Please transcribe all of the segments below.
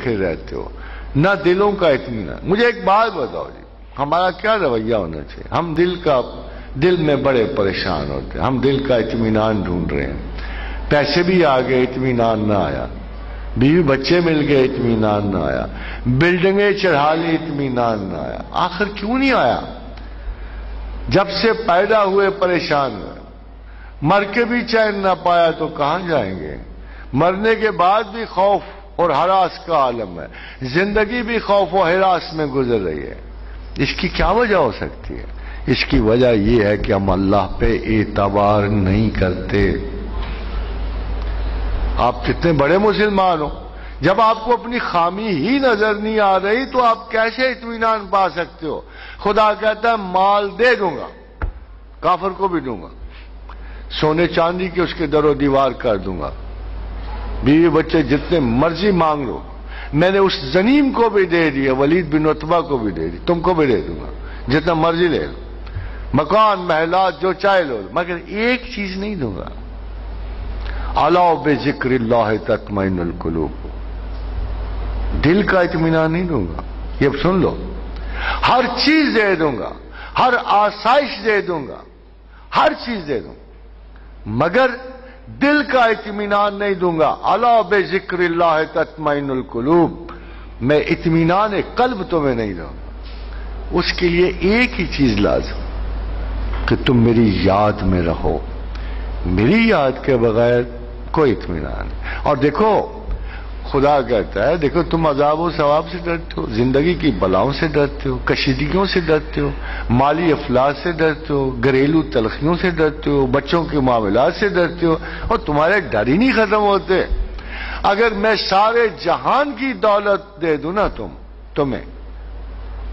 بکھر رہتے ہو، نہ دلوں کا اطمینان۔ مجھے ایک بات بتاؤ جی، ہمارا کیا رویہ ہونا چاہیے؟ ہم دل میں بڑے پریشان ہوتے ہیں، ہم دل کا اطمینان ڈھونڈ رہے ہیں، پیسے بھی آ گئے اطمینان نہ آیا، بیوی بچے مل گئے اطمینان نہ آیا، بلڈنگیں چڑھا لی اطمینان نہ آیا۔ آخر کیوں نہیں آیا؟ جب سے پیدا ہوئے پریشان ہوئے، مر کے بھی چین نہ پایا تو کہاں جائیں گے؟ مرنے کے بعد بھی خوف اور ہراس کا عالم ہے، زندگی بھی خوف و ہراس میں گزر رہی ہے۔ اس کی کیا وجہ ہو سکتی ہے؟ اس کی وجہ یہ ہے کہ ہم اللہ پہ اعتبار نہیں کرتے۔ آپ کتنے بڑے مسلمان ہو، جب آپ کو اپنی خامی ہی نظر نہیں آ رہی تو آپ کیسے اطمینان پا سکتے ہو؟ خدا کہتا ہے مال دے دوں گا، کافر کو بھی دوں گا، سونے چاندی کے اس کے در و دیوار کر دوں گا، بیوی بچے جتنے مرضی مانگ لو، میں نے اس زنیم کو بھی دے دیا، ولید بن عتبہ کو بھی دے دی، تم کو بھی دے دوں گا، جتنا مرضی لے لو، مکان محلات جو چاہے لو، مگر ایک چیز نہیں دوں گا، الا بذکر اللہ تطمئن القلوب، دل کا اطمینان نہیں دوں گا۔ یہ سن لو، ہر چیز دے دوں گا، ہر آسائش دے دوں گا، ہر چیز دے دوں گا، مگر دل کا اطمینان نہیں دوں گا۔ الا بذکر اللہ تطمئن القلوب، میں اطمینان قلب تمہیں نہیں دوں گا۔ اس کے لیے ایک ہی چیز لازم کہ تم میری یاد میں رہو، میری یاد کے بغیر کوئی اطمینان نہیں۔ اور دیکھو خدا کہتا ہے، دیکھو تم عذاب و ثواب سے ڈرتے ہو، زندگی کی بلاؤں سے ڈرتے ہو، کشیدگیوں سے ڈرتے ہو، مالی افلاس سے ڈرتے ہو، گھریلو تلخیوں سے ڈرتے ہو، بچوں کے معاملات سے ڈرتے ہو، اور تمہارے ڈر ہی نہیں ختم ہوتے۔ اگر میں سارے جہان کی دولت دے دوں نا تمہیں،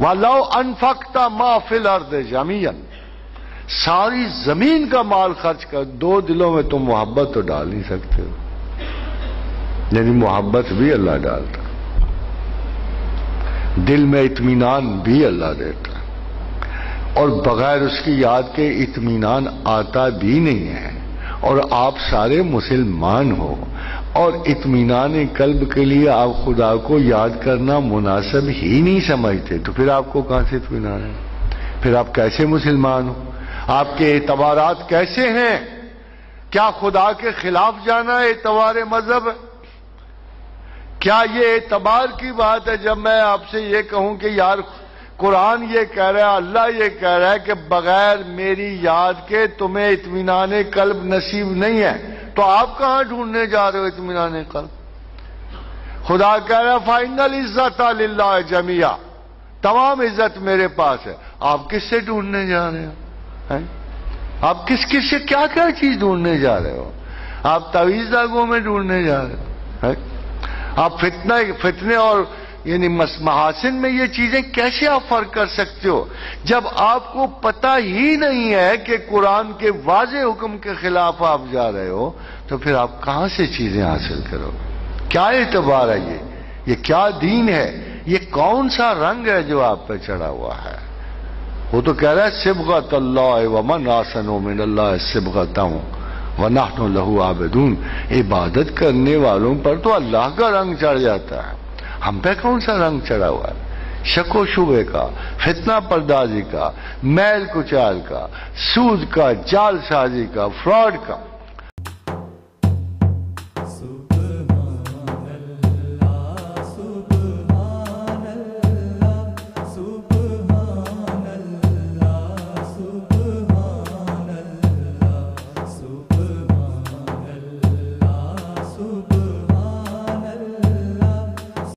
وَلَوْ أَنفَقْتَ مَا فِي الْأَرْضِ جَمِيعًا، ساری زمین کا مال خرچ کر، دو دلوں میں تم محبت تو ڈال نہیں سکتے ہو، یعنی محبت بھی اللہ ڈالتا، دل میں اطمینان بھی اللہ دیتا، اور بغیر اس کی یاد کے اطمینان آتا بھی نہیں ہے۔ اور آپ سارے مسلمان ہو، اور اطمینان قلب کے لیے آپ خدا کو یاد کرنا مناسب ہی نہیں سمجھتے، تو پھر آپ کو کہاں سے اطمینان ہے؟ پھر آپ کیسے مسلمان ہو؟ آپ کے اعتبارات کیسے ہیں؟ کیا خدا کے خلاف جانا اعتبار مذہب ہے؟ کیا یہ اعتبار کی بات ہے جب میں آپ سے یہ کہوں کہ یار قرآن یہ کہہ رہا ہے، اللہ یہ کہہ رہا ہے کہ بغیر میری یاد کے تمہیں اطمینان قلب نصیب نہیں ہے، تو آپ کہاں ڈھونڈنے جا رہے ہو اطمینان قلب؟ خدا کہہ رہا ہے فَإِنَّ الْعِزَّةَ لِلَّهِ جَمِيعًا، تمام عزت میرے پاس ہے۔ آپ کس سے ڈھونڈنے جا رہے ہو؟ آپ کس سے کیا کیا چیز ڈھونڈنے جا رہے ہو؟ آپ تعویذ داغوں میں ڈھونڈنے جا رہے ہو؟ آپ فتنے اور یعنی محاسن میں یہ چیزیں کیسے آپ فرق کر سکتے ہو جب آپ کو پتہ ہی نہیں ہے کہ قرآن کے واضح حکم کے خلاف آپ جا رہے ہو؟ تو پھر آپ کہاں سے چیزیں حاصل کرو؟ کیا اعتبار ہے یہ کیا دین ہے؟ یہ کون سا رنگ ہے جو آپ پہ چڑھا ہوا ہے؟ وہ تو کہہ رہا ہے صبغۃ اللہ ومن احسن من اللہ صبغۃ وَنَحْنُ لَهُ عَابِدُونَ، عبادت کرنے والوں پر تو اللہ کا رنگ چڑھ جاتا ہے، ہم پہ کون سا رنگ چڑھا ہوا ہے؟ شک و شبے کا، فتنہ پردازی کا، میل کچال کا، سود کا، جال سازی کا، فراڈ کا۔